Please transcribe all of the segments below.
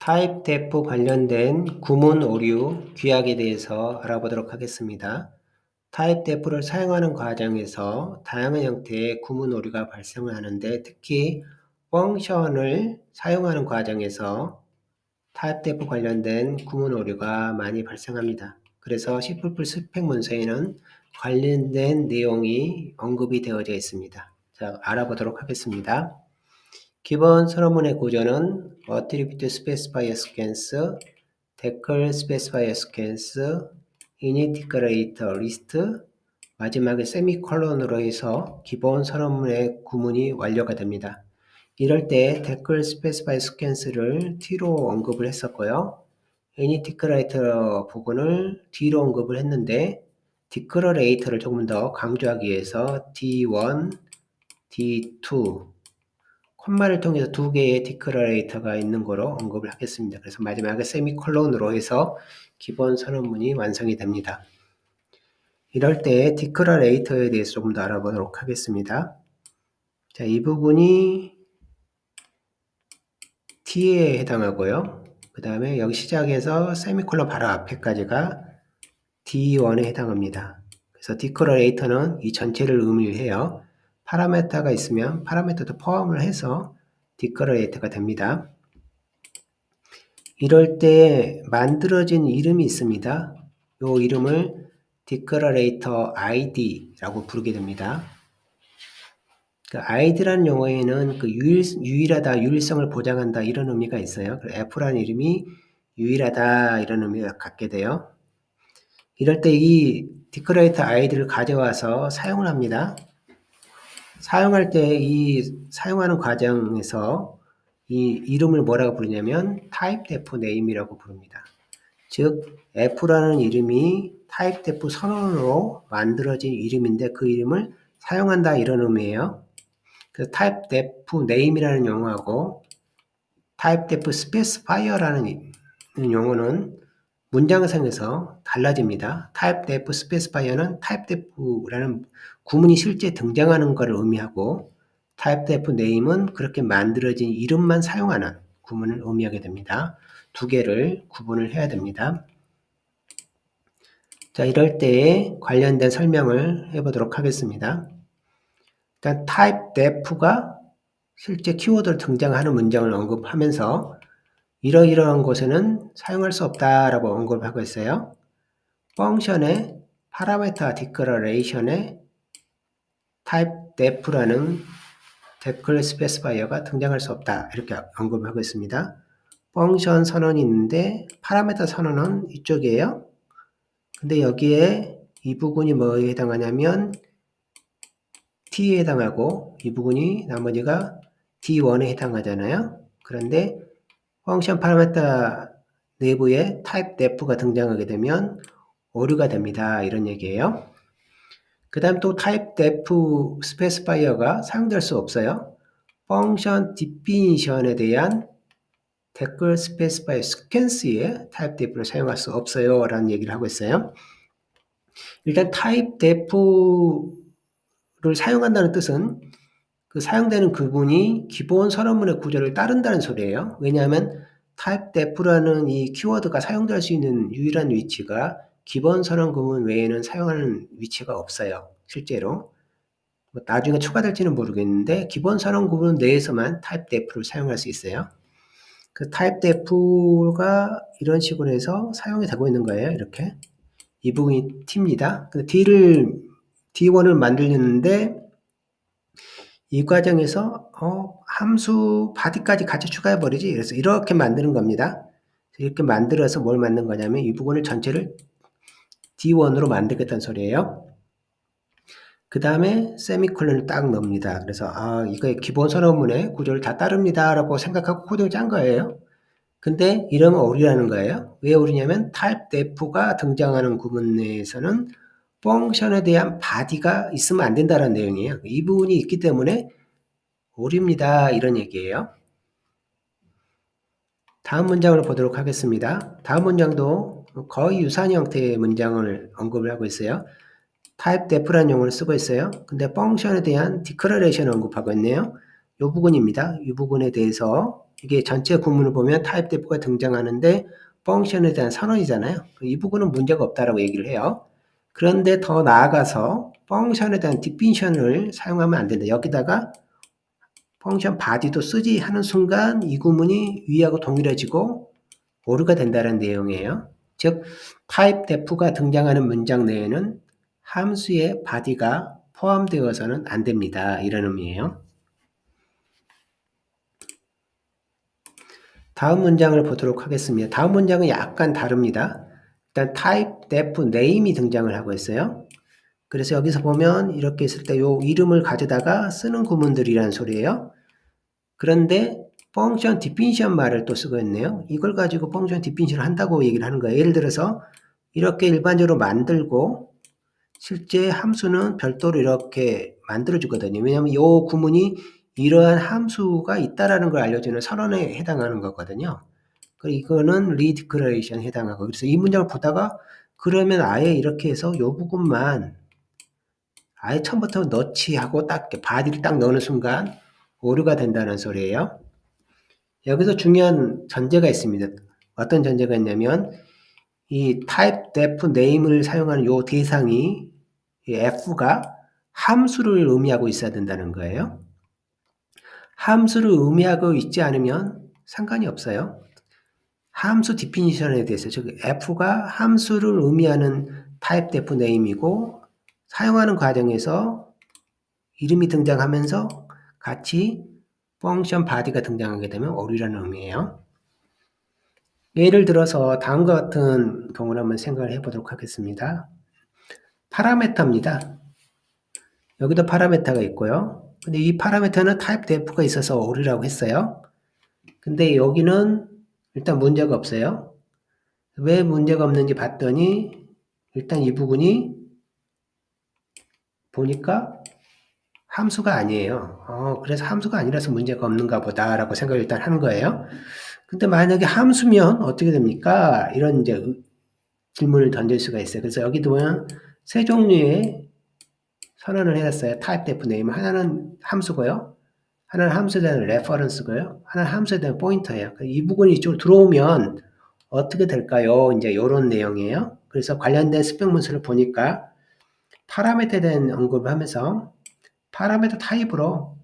타입 대프 관련된 구문 오류 규약에 대해서 알아보도록 하겠습니다. 타입 대프를 사용하는 과정에서 다양한 형태의 구문 오류가 발생을 하는데 특히 펑션을 사용하는 과정에서 타입 대프 관련된 구문 오류가 많이 발생합니다. 그래서 C++ 스펙 문서에는 관련된 내용이 언급이 되어져 있습니다. 자, 알아보도록 하겠습니다. 기본 서론문의 구조는 attribute specifier sequence, declare specifier sequence, init declarator list, 마지막에 세미콜론으로 해서 기본 서론문의 구문이 완료가 됩니다. 이럴 때 declare specifier sequence를 T로 언급을 했었고요. init declarator 부분을 D로 언급을 했는데 declarator를 조금 더 강조하기 위해서 D1, D2 콤마를 통해서 두 개의 디클러레이터가 있는 거로 언급을 하겠습니다. 그래서 마지막에 세미콜론으로 해서 기본 선언문이 완성이 됩니다. 이럴 때 디클러레이터에 대해서 조금 더 알아보도록 하겠습니다. 자, 이 부분이 T에 해당하고요. 그 다음에 여기 시작해서 세미콜론 바로 앞에까지가 D1에 해당합니다. 그래서 디클러레이터는 이 전체를 의미를 해요. 파라메터가 있으면 파라메터도 포함을 해서 디클러레이터가 됩니다. 이럴 때 만들어진 이름이 있습니다. 이 이름을 Declarator ID라고 부르게 됩니다. 그 ID라는 용어에는 그 유일하다, 유일성을 보장한다 이런 의미가 있어요. F라는 이름이 유일하다 이런 의미가 갖게 돼요. 이럴 때 이 Declarator ID를 가져와서 사용을 합니다. 사용할 때 이 사용하는 과정에서 이 이름을 뭐라고 부르냐면 typedef name이라고 부릅니다. 즉 F라는 이름이 typedef 선언으로 만들어진 이름인데 그 이름을 사용한다 이런 의미예요. 그래서 typedef name이라는 용어하고 typedef specifier라는 용어는 문장상에서 달라집니다. typedef specifier는 typedef라는 구문이 실제 등장하는 것을 의미하고 typedef name은 그렇게 만들어진 이름만 사용하는 구문을 의미하게 됩니다. 두 개를 구분을 해야 됩니다. 자, 이럴 때 관련된 설명을 해보도록 하겠습니다. 일단 typedef가 실제 키워드로 등장하는 문장을 언급하면서 이러이러한 곳에는 사용할 수 없다라고 언급을 하고 있어요. 펑션의 파라메터 디클러레이션에 typedef라는 declare specifier가 등장할 수 없다 이렇게 언급을 하고 있습니다. 펑션 선언이 있는데 파라메터 선언은 이쪽이에요. 근데 여기에 이 부분이 뭐에 해당하냐면 T에 해당하고 이 부분이 나머지가 D1에 해당하잖아요. 그런데 펑션 파라메터 내부에 typedef가 등장하게 되면 오류가 됩니다. 이런 얘기예요. 그 다음 또 typedef specifier가 사용될 수 없어요. 펑션 definition에 대한 declare specifier sequence에 typedef를 사용할 수 없어요. 라는 얘기를 하고 있어요. 일단 typedef를 사용한다는 뜻은 그 사용되는 구문이 기본 서론문의 구조를 따른다는 소리예요. 왜냐하면 typedef라는 이 키워드가 사용될 수 있는 유일한 위치가 기본 서론 구문 외에는 사용하는 위치가 없어요. 실제로. 나중에 추가될지는 모르겠는데 기본 서론 구문 내에서만 typedef를 사용할 수 있어요. 그 typedef가 이런 식으로 해서 사용이 되고 있는 거예요. 이렇게. 이 부분이 T입니다. 근데 D1을 만들려는데 이 과정에서 함수 body까지 같이 추가해 버리지. 그래서 이렇게 만드는 겁니다. 이렇게 만들어서 뭘 만든 거냐면 이 부분을 전체를 D1으로 만들겠다는 소리예요. 그 다음에 세미콜론을 딱 넣습니다. 그래서 이거 기본 서론문의 구조를 다 따릅니다 라고 생각하고 코딩을 짠 거예요. 근데 이러면 오류라는 거예요. 왜 오류냐면 typedef가 등장하는 구문 내에서는 펑션에 대한 body가 있으면 안 된다는 내용이에요. 이 부분이 있기 때문에 오류입니다. 이런 얘기예요. 다음 문장을 보도록 하겠습니다. 다음 문장도 거의 유사한 형태의 문장을 언급을 하고 있어요. typedef라는 용어를 쓰고 있어요. 근데 펑션에 대한 declaration을 언급하고 있네요. 이 부분입니다. 이 부분에 대해서 이게 전체 구문을 보면 타입 def가 등장하는데 펑션에 대한 선언이잖아요. 이 부분은 문제가 없다라고 얘기를 해요. 그런데 더 나아가서 펑션에 대한 디피니션을 사용하면 안 된다. 여기다가 펑션 바디도 쓰지 하는 순간 이 구문이 위하고 동일해지고 오류가 된다는 내용이에요. 즉 타입 def가 등장하는 문장 내에는 함수의 바디가 포함되어서는 안 됩니다. 이런 의미예요. 다음 문장을 보도록 하겠습니다. 다음 문장은 약간 다릅니다. 일단 type def name이 등장을 하고 있어요. 그래서 여기서 보면 이렇게 있을 때 요 이름을 가져다가 쓰는 구문들이라는 소리예요. 그런데 function definition 말을 또 쓰고 있네요. 이걸 가지고 function definition을 한다고 얘기를 하는 거예요. 예를 들어서 이렇게 일반적으로 만들고 실제 함수는 별도로 이렇게 만들어 주거든요. 왜냐하면 이 구문이 이러한 함수가 있다라는 걸 알려주는 선언에 해당하는 거거든요. 그리고 이거는 redeclaration에 해당하고, 그래서 이 문장을 보다가 그러면 아예 이렇게 해서 이 부분만 아예 처음부터 넣지 하고 딱 바디를 딱 넣는 순간 오류가 된다는 소리예요. 여기서 중요한 전제가 있습니다. 어떤 전제가 있냐면 이 type def name을 사용하는 이 대상이 이 f가 함수를 의미하고 있어야 된다는 거예요. 함수를 의미하고 있지 않으면 상관이 없어요. 함수 디피니션에 대해서, 즉 f가 함수를 의미하는 type def name이고 사용하는 과정에서 이름이 등장하면서 같이 function body가 등장하게 되면 오류라는 의미예요. 예를 들어서 다음과 같은 경우를 한번 생각을 해보도록 하겠습니다. 파라메터입니다. 여기도 파라메터가 있고요. 근데 이 파라메터는 type def가 있어서 오류라고 했어요. 근데 여기는 일단 문제가 없어요. 왜 문제가 없는지 봤더니 일단 이 부분이 보니까 함수가 아니에요. 그래서 함수가 아니라서 문제가 없는가 보다라고 생각을 일단 하는 거예요. 근데 만약에 함수면 어떻게 됩니까? 이런 이제 질문을 던질 수가 있어요. 그래서 여기도 보면 세 종류의 선언을 해놨어요. type def name. 하나는 함수고요. 하나는 함수에 대한 reference고요. 하나는 함수에 대한 포인터예요. 이 부분이 이쪽으로 들어오면 어떻게 될까요? 이제 이런 내용이에요. 그래서 관련된 스펙 문서를 보니까 파라미터에 대한 언급을 하면서 파라미터 타입으로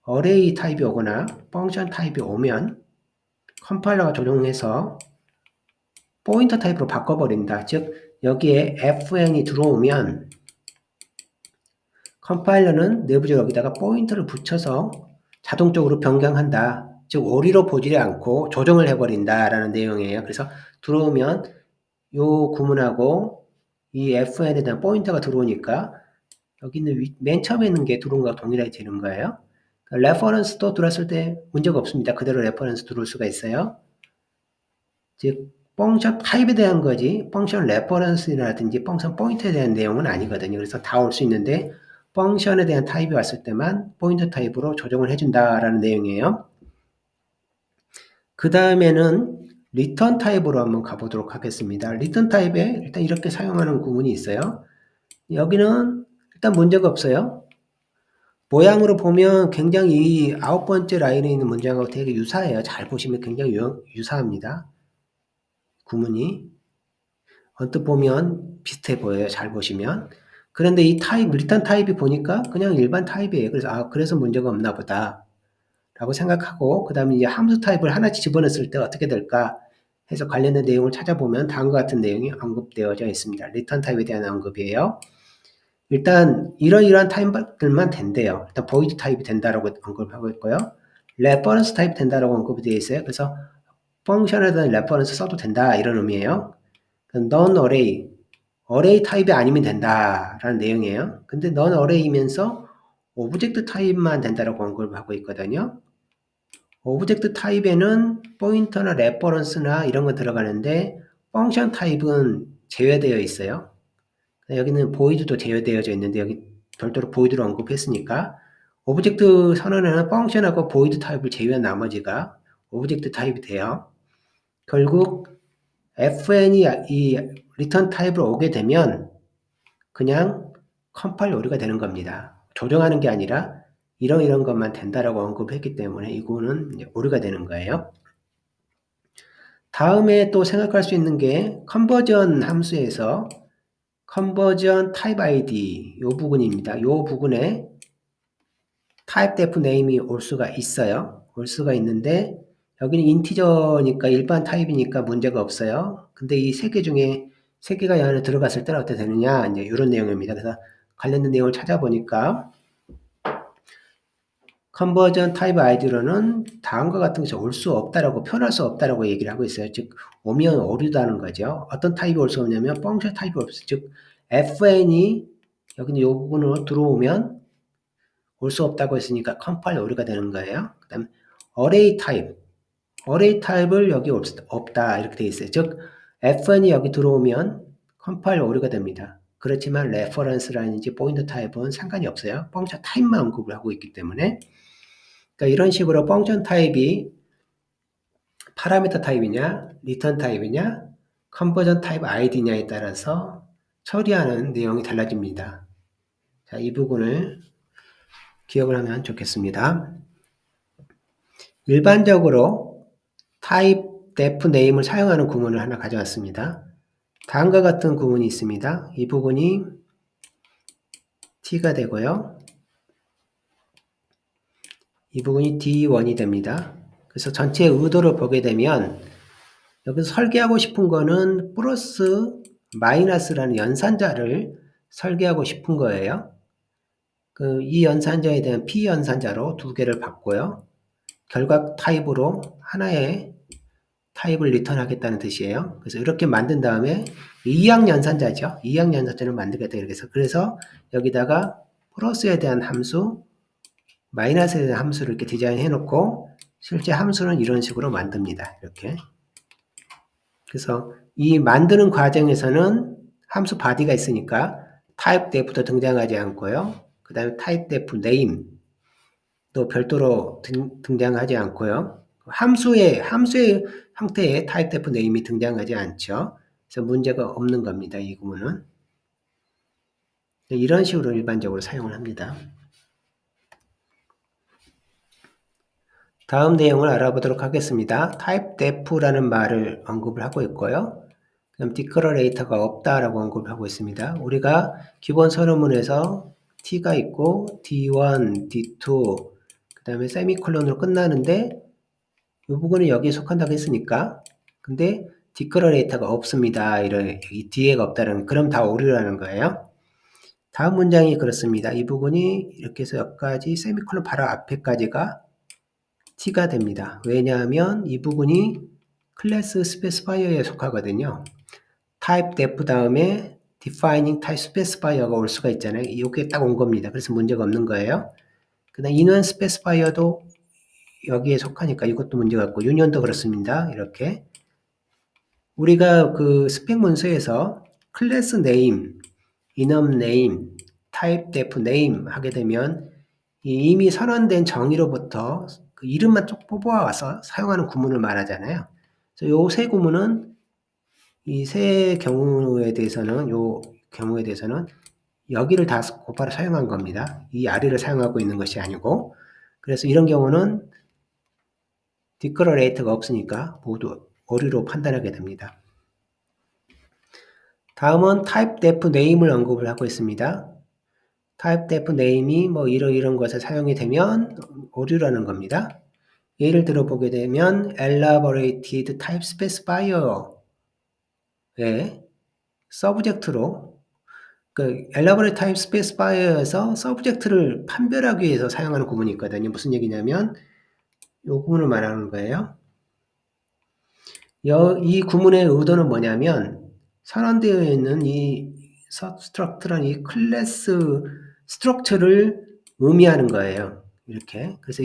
array 타입이 오거나 펑션 타입이 오면 컴파일러가 조정해서 포인터 타입으로 바꿔버린다. 즉 여기에 fn이 들어오면 컴파일러는 내부적으로 여기다가 포인터를 붙여서 자동적으로 변경한다. 즉 오리로 보지 않고 조정을 해버린다라는 내용이에요. 그래서 들어오면 요 구문하고 이 fn에 대한 포인터가 들어오니까 여기 있는 맨 처음에 있는 게 들어온 거와 동일해지는 거예요. 레퍼런스도 들어왔을 때 문제가 없습니다. 그대로 레퍼런스 들어올 수가 있어요. 즉 펑션 타입에 대한 거지 펑션 레퍼런스라든지 펑션 포인터에 대한 내용은 아니거든요. 그래서 다 올 수 있는데 펑션에 대한 타입이 왔을 때만 포인터 타입으로 조정을 해준다라는 내용이에요. 그 다음에는 리턴 타입으로 한번 가보도록 하겠습니다. 리턴 타입에 일단 이렇게 사용하는 구문이 있어요. 여기는 일단 문제가 없어요. 모양으로 보면 굉장히 이 9번째 라인에 있는 문장하고 되게 유사해요. 잘 보시면 굉장히 유사합니다. 구문이. 언뜻 보면 비슷해 보여요. 잘 보시면. 그런데 이 타입, 리턴 타입이 보니까 그냥 일반 타입이에요. 그래서 그래서 문제가 없나 보다 라고 생각하고 그 다음에 이제 함수 타입을 하나씩 집어넣었을 때 어떻게 될까 해서 관련된 내용을 찾아보면 다음과 같은 내용이 언급되어져 있습니다. 리턴 타입에 대한 언급이에요. 일단 이러이러한 타입들만 된대요. 일단 void 타입이 된다라고 언급하고 있고요. reference 타입 된다라고 언급이 되어 있어요. 그래서 펑션에 대한 reference 써도 된다 이런 의미예요. non-array, array 타입이 아니면 된다라는 내용이에요. 근데 non-array이면서 오브젝트 타입만 된다라고 언급을 하고 있거든요. 오브젝트 타입에는 포인터나 레퍼런스나 이런 거 들어가는데 펑션 타입은 제외되어 있어요. 여기는 보이드도 제외되어져 있는데 여기 별도로 보이드를 언급했으니까 오브젝트 선언에는 펑션하고 보이드 타입을 제외한 나머지가 오브젝트 타입이 돼요. 결국 fn이 이 리턴 타입으로 오게 되면 그냥 컴파일 오류가 되는 겁니다. 조정하는 게 아니라 이런 것만 된다라고 언급했기 때문에 이 구문은 이제 오류가 되는 거예요. 다음에 또 생각할 수 있는 게 컨버전 함수에서 컨버전 타입 id 요 부분입니다. 요 부분에 타입 def name이 올 수가 있어요. 올 수가 있는데 여기는 인티저니까 일반 타입이니까 문제가 없어요. 근데 이 세 개 중에 세 개가 이 안에 들어갔을 때는 어떻게 되느냐 이제 이런 내용입니다. 그래서 관련된 내용을 찾아보니까 컨버전 타입 id로는 다음과 같은 것이 올 수 없다라고 표현할 수 없다라고 얘기를 하고 있어요. 즉 오면 오류다는 거죠. 어떤 타입이 올 수 없냐면 펑션 타입이 없어. 즉 fn이 여기는 요 부분으로 들어오면 올 수 없다고 했으니까 컴파일 오류가 되는 거예요. 그 다음에 array 타입을 여기 없다 이렇게 되어 있어요. 즉 fn이 여기 들어오면 컴파일 오류가 됩니다. 그렇지만 레퍼런스라든지 포인터 타입은 상관이 없어요. 펑션 타입만 언급을 하고 있기 때문에 그러니까 이런 식으로 펑션 타입이 파라미터 타입이냐, 리턴 타입이냐, 컨버전 타입 id냐에 따라서 처리하는 내용이 달라집니다. 자, 이 부분을 기억을 하면 좋겠습니다. 일반적으로 타입 def name을 사용하는 구문을 하나 가져왔습니다. 다음과 같은 구문이 있습니다. 이 부분이 t가 되고요. 이 부분이 d1이 됩니다. 그래서 전체 의도를 보게 되면 여기서 설계하고 싶은 거는 플러스 마이너스라는 연산자를 설계하고 싶은 거예요. 이 연산자에 대한 p 연산자로 두 개를 받고요. 결과 타입으로 하나의 타입을 리턴하겠다는 뜻이에요. 그래서 이렇게 만든 다음에 이항 연산자죠. 이항 연산자를 만들겠다 이렇게 해서 그래서 여기다가 플러스에 대한 함수, 마이너스에 대한 함수를 이렇게 디자인해 놓고 실제 함수는 이런 식으로 만듭니다. 이렇게. 그래서 이 만드는 과정에서는 함수 body가 있으니까 type def도 등장하지 않고요. 그 다음에 type def name 또 별도로 등장하지 않고요. 함수의 형태의 type def name이 등장하지 않죠. 그래서 문제가 없는 겁니다. 이 구문은. 이런 식으로 일반적으로 사용을 합니다. 다음 내용을 알아보도록 하겠습니다. type def라는 말을 언급을 하고 있고요. 그럼 declarator가 없다라고 언급을 하고 있습니다. 우리가 기본 서론문에서 t가 있고 d1, d2, 그 다음에 세미콜론으로 끝나는데 이 부분은 여기에 속한다고 했으니까 근데 declarator가 없습니다. 이 뒤에가 없다는 그럼 다 오류라는 거예요. 다음 문장이 그렇습니다. 이 부분이 이렇게 해서 여기까지 세미콜론 바로 앞에까지가 t가 됩니다. 왜냐하면 이 부분이 클래스 스페시파이어에 속하거든요. type def 다음에 defining type specifier가 올 수가 있잖아요. 이게 딱 온 겁니다. 그래서 문제가 없는 거예요. 그 다음 인원 스페시파이어도 여기에 속하니까 이것도 문제가 없고 유니온도 그렇습니다. 이렇게 우리가 그 스펙 문서에서 클래스 네임, 인원 네임, 타입 def 네임 하게 되면 이미 선언된 정의로부터 그 이름만 쭉 뽑아와서 사용하는 구문을 말하잖아요. 그래서 요 세 구문은 이 세 경우에 대해서는 여기를 다 곧바로 사용한 겁니다. 이 아래를 사용하고 있는 것이 아니고 그래서 이런 경우는 declarator가 없으니까 모두 오류로 판단하게 됩니다. 다음은 type def name을 언급을 하고 있습니다. type def name이 뭐 이런 것에 사용이 되면 오류라는 겁니다. 예를 들어 보게 되면 elaborated type specifier의 subject로 그 elaborate type specifier에서 subject를 판별하기 위해서 사용하는 구문이 있거든요. 무슨 얘기냐면 이 구문을 말하는 거예요. 이 구문의 의도는 뭐냐면 선언되어 있는 이 substruct라는 이 클래스 스트럭처를 의미하는 거예요. 이렇게. 그래서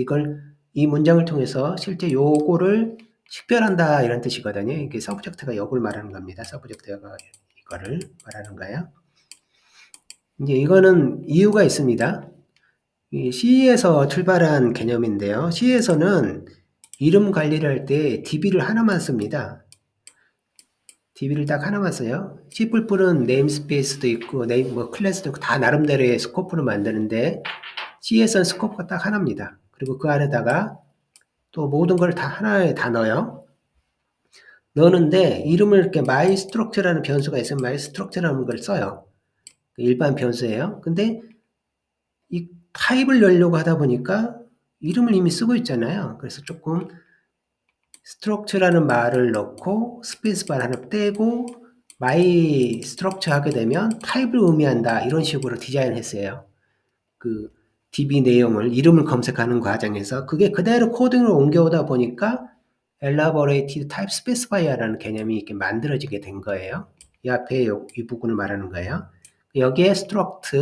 이 문장을 통해서 실제 요거를 식별한다 이런 뜻이거든요. 이게 subject가 요걸 말하는 겁니다. subject가 이거를 말하는 거예요. 이제 이거는 이유가 있습니다. 이 C에서 출발한 개념인데요. C에서는 이름 관리를 할 때 DB를 하나만 씁니다. DB를 딱 하나만 써요. C++은 네임스페이스도 있고, 클래스도 있고, 다 나름대로의 스코프를 만드는데, C에서는 스코프가 딱 하나입니다. 그리고 그 안에다가 또 모든 걸 다 하나에 다 넣어요. 넣는데 이름을 이렇게 myStruct라는 변수가 있으면 myStruct라는 걸 써요. 일반 변수예요. 근데 이 타입을 열려고 하다 보니까 이름을 이미 쓰고 있잖아요. 그래서 조금 structure라는 말을 넣고 스페이스바를 하나 떼고 myStructure 하게 되면 타입을 의미한다 이런 식으로 디자인했어요. 그 DB 내용을 이름을 검색하는 과정에서 그게 그대로 코딩으로 옮겨오다 보니까 elaborated type specifier라는 개념이 이렇게 만들어지게 된 거예요. 이 앞에 이 부분을 말하는 거예요. 여기에 struct,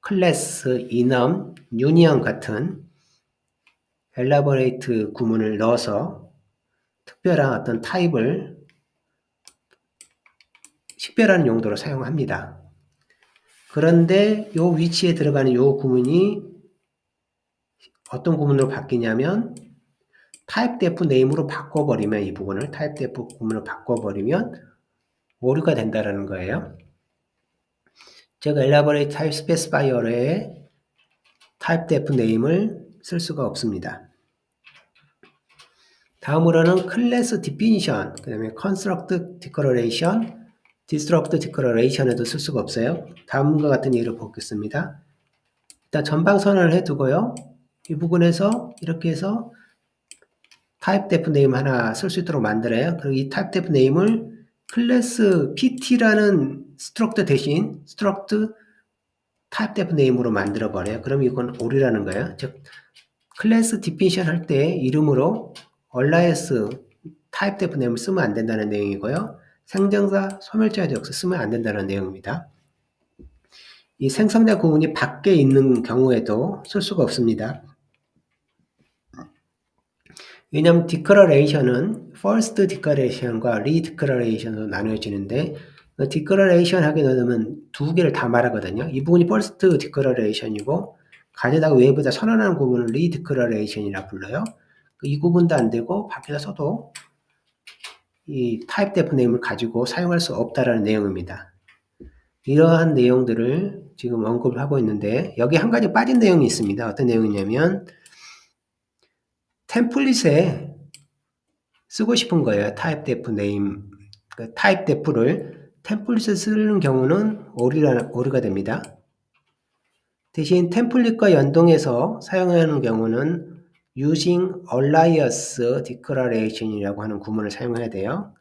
class, enum, union 같은 elaborate 구문을 넣어서 특별한 어떤 타입을 식별하는 용도로 사용합니다. 그런데 이 위치에 들어가는 이 구문이 어떤 구문으로 바뀌냐면 typedef name으로 바꿔버리면 이 부분을 typedef 구문으로 바꿔버리면 오류가 된다는 거예요. 제가 elaborate type specifier에 typedef name을 쓸 수가 없습니다. 다음으로는 class definition, 그 다음에 construct declaration, destruct declaration에도 쓸 수가 없어요. 다음과 같은 예를 보겠습니다. 일단 전방 선언을 해두고요. 이 부분에서 이렇게 해서 typedef name 하나 쓸 수 있도록 만들어요. 그리고 이 typedef name을 클래스 pt라는 struct 대신 struct typedef name으로 만들어 버려요. 그럼 이건 오류라는 거예요. 즉 클래스 definition 할 때 이름으로 alias typedef name을 쓰면 안 된다는 내용이고요. 생정사 소멸자의 역사 쓰면 안 된다는 내용입니다. 이 생성자 구문이 밖에 있는 경우에도 쓸 수가 없습니다. 왜냐하면 declaration은 first declaration과 redeclaration으로 나누어지는데 declaration 하게 되면 두 개를 다 말하거든요. 이 부분이 first declaration이고 가져다가 외부에다 선언하는 구문을 redeclaration이라 불러요. 이 구분도 안 되고 밖에다 써도 이 typedef name을 가지고 사용할 수 없다라는 내용입니다. 이러한 내용들을 지금 언급을 하고 있는데 여기 한 가지 빠진 내용이 있습니다. 어떤 내용이냐면 템플릿에 쓰고 싶은 거예요. typedef name, 그 typedef를 템플릿에 쓰는 경우는 오류가 됩니다. 대신 템플릿과 연동해서 사용하는 경우는 using alias declaration이라고 하는 구문을 사용해야 돼요.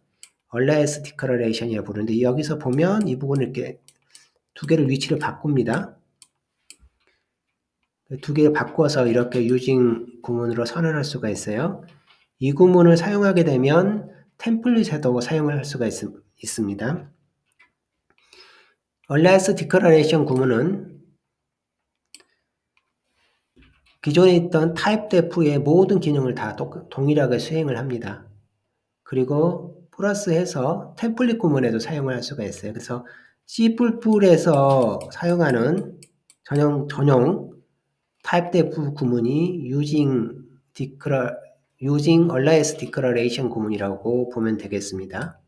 alias declaration이라고 부르는데 여기서 보면 이 부분을 이렇게 두 개를 위치를 바꿉니다. 두 개를 바꿔서 이렇게 using 구문으로 선언할 수가 있어요. 이 구문을 사용하게 되면 템플릿에도 사용을 할 수가 있습니다. alias declaration 구문은 기존에 있던 typedef의 모든 기능을 다 동일하게 수행을 합니다. 그리고 플러스해서 템플릿 구문에도 사용을 할 수가 있어요. 그래서 C++에서 사용하는 전용 typedef 구문이 using alias declaration 구문이라고 보면 되겠습니다.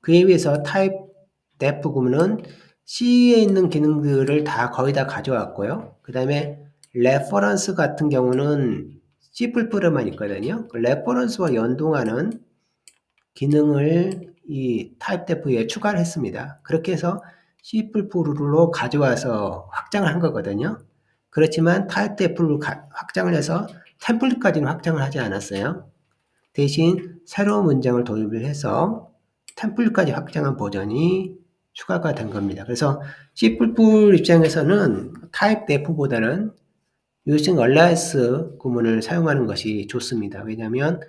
그에 비해서 typedef 구문은 C에 있는 기능들을 다 거의 다 가져왔고요. 그 다음에 reference 같은 경우는 C++에만 있거든요. reference와 연동하는 기능을 이 typedef에 추가를 했습니다. 그렇게 해서 C++로 가져와서 확장을 한 거거든요. 그렇지만 typedef를 확장을 해서 템플릿까지는 확장을 하지 않았어요. 대신 새로운 문장을 도입을 해서 템플릿까지 확장한 버전이 추가가 된 겁니다. 그래서 C++ 입장에서는 typedef보다는 using alias 구문을 사용하는 것이 좋습니다. 왜냐하면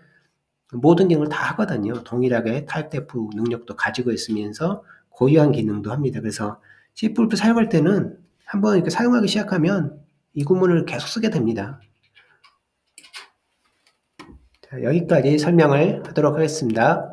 모든 기능을 다 하거든요. 동일하게 typedef 능력도 가지고 있으면서 고유한 기능도 합니다. 그래서 C++ 사용할 때는 한번 이렇게 사용하기 시작하면 이 구문을 계속 쓰게 됩니다. 자, 여기까지 설명을 하도록 하겠습니다.